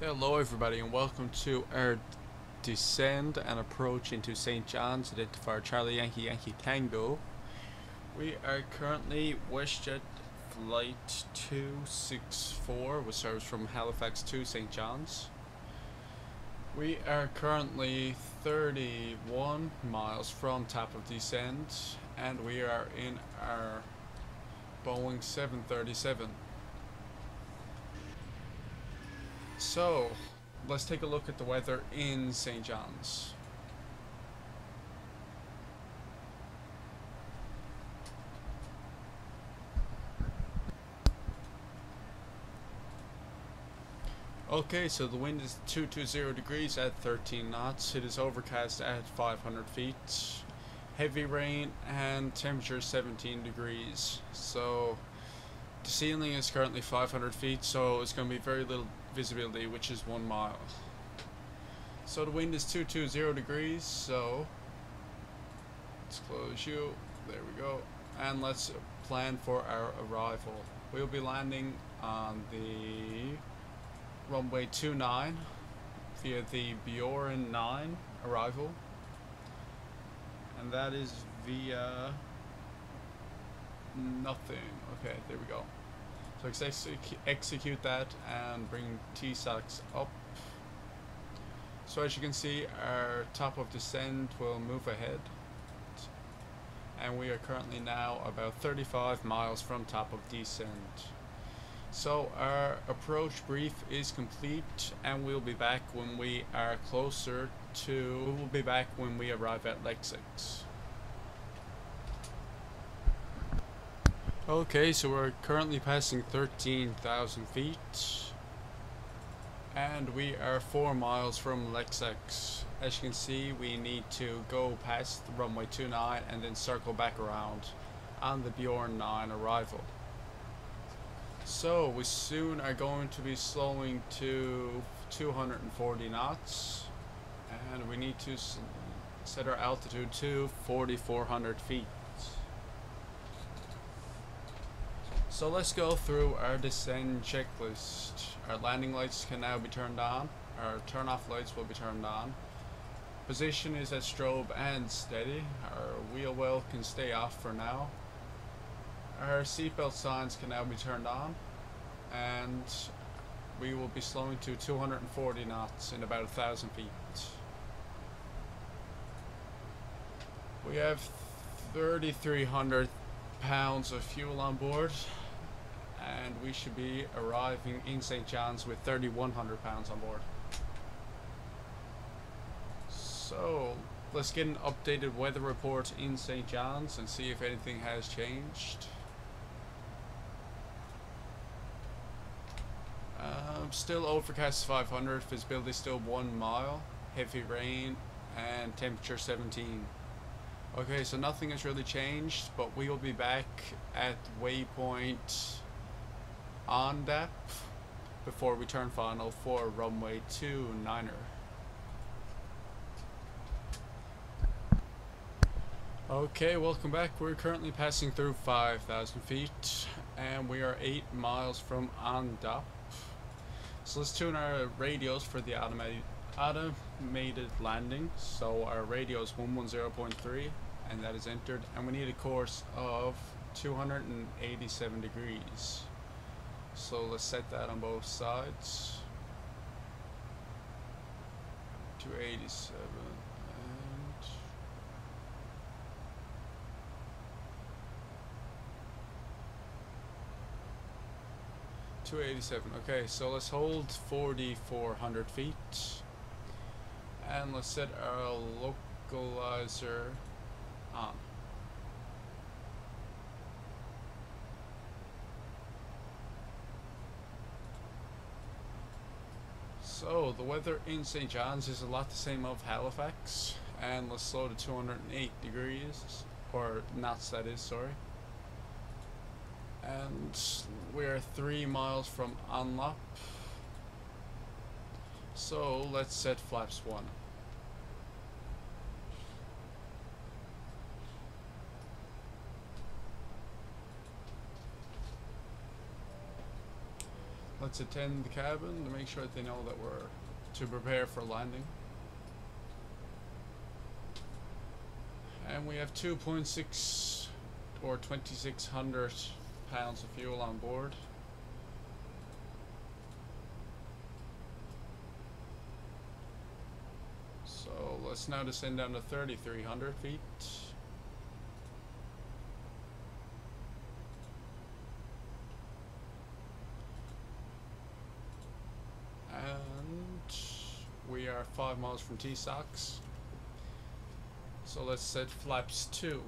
Hello everybody and welcome to our descent and approach into St. John's, identifier Charlie Yankee Yankee Tango. We are currently WestJet flight 264 with service from Halifax to St. John's. We are currently 31 miles from top of descent and we are in our Boeing 737. So, let's take a look at the weather in St. John's. Okay, so the wind is 220 degrees at 13 knots. It is overcast at 500 feet. Heavy rain and temperature 17 degrees. So, the ceiling is currently 500 feet, so it's going to be very little visibility, which is 1 mile. So the wind is 220 degrees, so let's close you. There we go. And let's plan for our arrival. We'll be landing on the runway 29 via the Bjorn 9 arrival. And that is via nothing. Okay, there we go. So let's execute that and bring T-Socks up. So as you can see, our top of descent will move ahead. And we are currently now about 35 miles from top of descent. So our approach brief is complete and we'll be back when we are closer to... We'll be back when we arrive at Halifax. Okay, so we're currently passing 13,000 feet and we are 4 miles from Halifax. As you can see, we need to go past the runway 29 and then circle back around on the Bjorn 9 arrival. So we soon are going to be slowing to 240 knots and we need to set our altitude to 4,400 feet. So let's go through our descent checklist. Our landing lights can now be turned on. Our turn off lights will be turned on. Position is at strobe and steady. Our wheel well can stay off for now. Our seatbelt signs can now be turned on. And we will be slowing to 240 knots in about 1,000 feet. We have 3,300 pounds of fuel on board. And we should be arriving in St. John's with 3,100 pounds on board. So let's get an updated weather report in St. John's and see if anything has changed. Still overcast 500, visibility still 1 mile, heavy rain and temperature 17. Okay, so nothing has really changed, but we will be back at waypoint on DAP before we turn final for runway 29er. Okay, welcome back. We're currently passing through 5,000 feet and we are 8 miles from on DAP. So let's tune our radios for the automated landing. So our radio is 110.3 and that is entered and we need a course of 287 degrees. So let's set that on both sides. 287 and 287. Okay, so let's hold 4,400 feet and let's set our localizer on. So the weather in St. John's is a lot the same of Halifax, and let's slow to 208 degrees, or knots that is, sorry. And we're 3 miles from Anlop. So let's set flaps 1. Let's attend the cabin to make sure that they know that we're to prepare for landing. And we have 2.6 or 2,600 pounds of fuel on board. So let's now descend down to 3,300 feet. And we are 5 miles from T-Socks. So let's set flaps 2.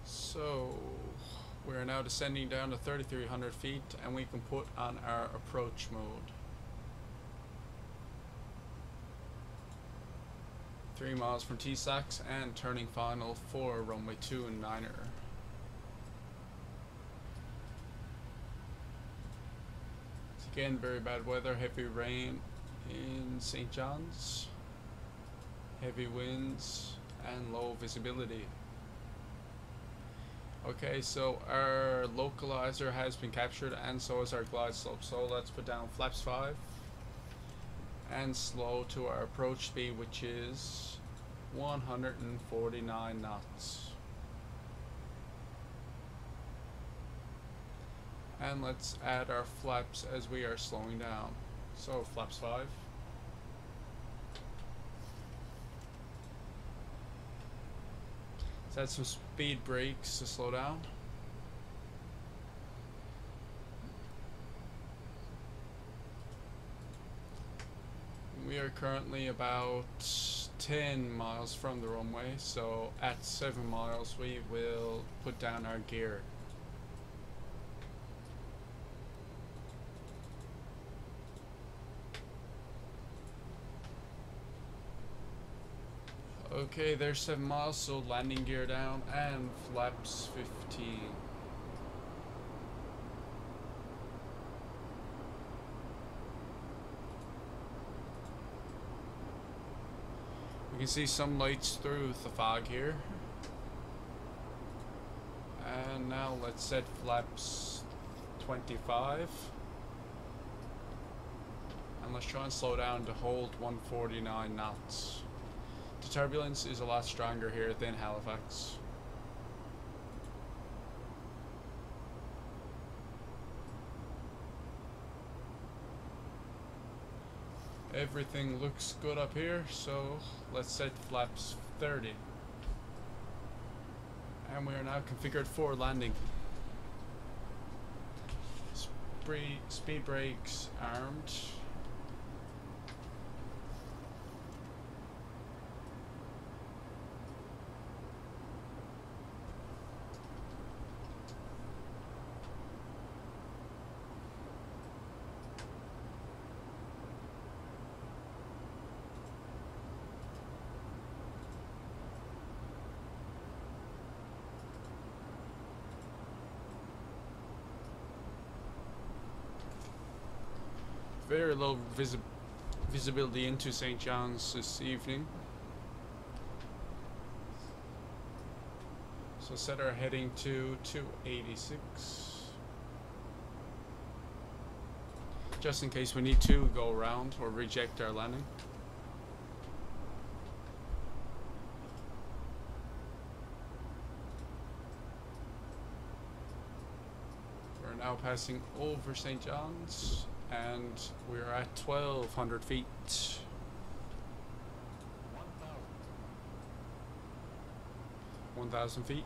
So we're now descending down to 3,300 feet and we can put on our approach mode. 3 miles from T-Socks and turning final for runway 29er. It's again very bad weather, heavy rain in St. John's, heavy winds and low visibility. Okay, so our localizer has been captured and so is our glide slope. So let's put down flaps 5 and slow to our approach speed, which is 149 knots. And let's add our flaps as we are slowing down. So flaps 5. Let's add some speed brakes to slow down. We are currently about 10 miles from the runway, so at 7 miles we will put down our gear. Okay, there's 7 miles, so landing gear down and flaps 15. We can see some lights through the fog here. And now let's set flaps 25. And let's try and slow down to hold 149 knots. The turbulence is a lot stronger here than Halifax. Everything looks good up here, so let's set flaps 30. And we are now configured for landing. Speed brakes armed. Very low visibility into St. John's this evening. So set our heading to 286. Just in case we need to go around or reject our landing. We're now passing over St. John's. And we're at 1,200 feet. 1,000 feet.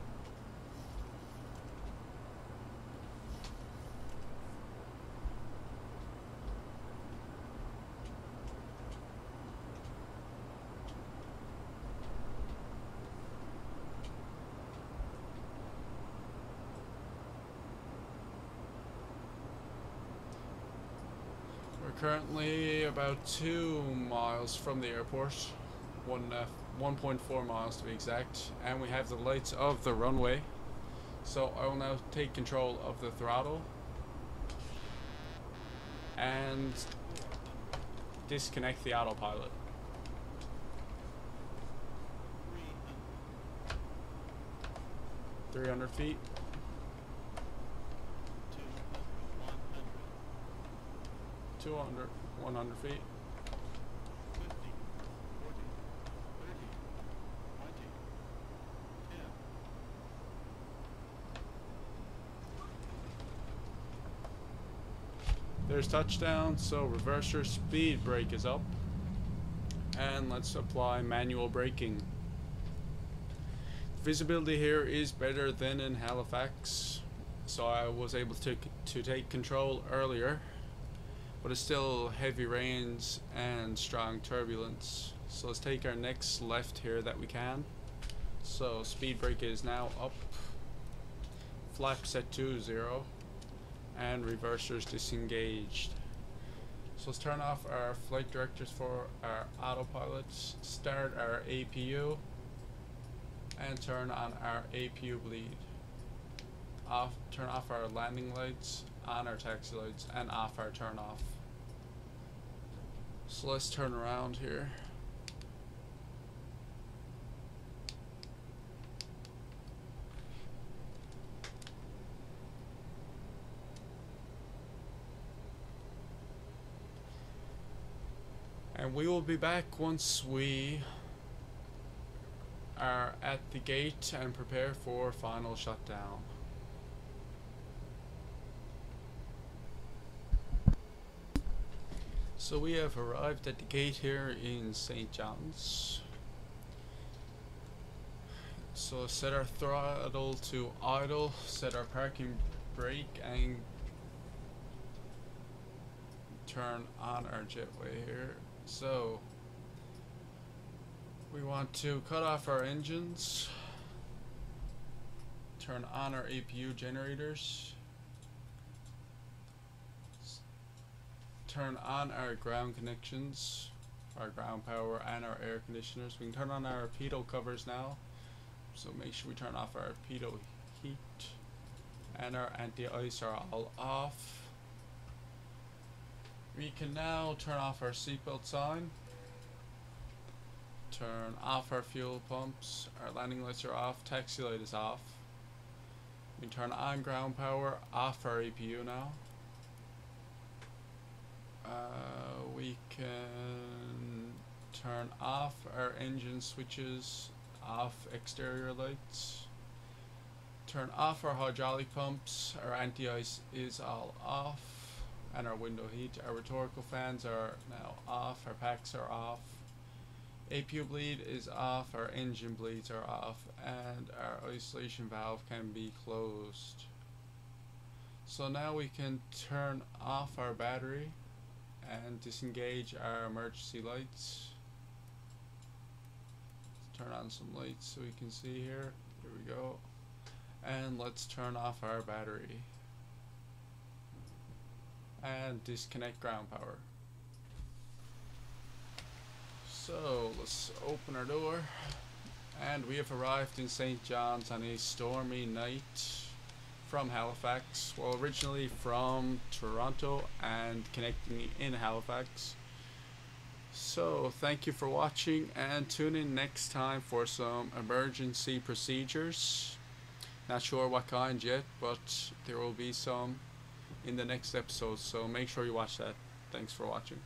Currently about 2 miles from the airport, 1.4 miles to be exact, and we have the lights of the runway. So I will now take control of the throttle and disconnect the autopilot. 300 feet. 200, 100 feet. 50, 40, 30, 20, 10. There's touchdown, so reverser speed brake is up. And let's apply manual braking. Visibility here is better than in Halifax, so I was able to take control earlier, but it's still heavy rains and strong turbulence. So let's take our next left here that we can. So speed brake is now up, flap set to 0, and reversers disengaged. So let's turn off our flight directors for our autopilot, start our APU, and turn on our APU bleed. Turn off our landing lights, on our taxi lights, and off our turn off. So let's turn around here. And we will be back once we are at the gate and prepare for final shutdown. So we have arrived at the gate here in St. John's. So set our throttle to idle, set our parking brake, and turn on our jetway here. So we want to cut off our engines, turn on our APU generators, turn on our ground connections, our ground power and our air conditioners. We can turn on our pitot covers now, so make sure we turn off our pitot heat, and our anti-ice are all off. We can now turn off our seatbelt sign, turn off our fuel pumps, our landing lights are off, taxi light is off. We can turn on ground power, off our APU now. We can turn off our engine switches, off exterior lights, turn off our hydraulic pumps, our anti-ice is all off, and our window heat. Our rhetorical fans are now off, our packs are off, APU bleed is off, our engine bleeds are off, and our isolation valve can be closed. So now we can turn off our battery and disengage our emergency lights. Let's turn on some lights so we can see here. Here we go. And let's turn off our battery and disconnect ground power. So let's open our door, and we have arrived in St. John's on a stormy night from Halifax. Well, originally from Toronto and connecting in Halifax. So thank you for watching, and tune in next time for some emergency procedures. Not sure what kind yet, but there will be some in the next episode, so make sure you watch that. Thanks for watching.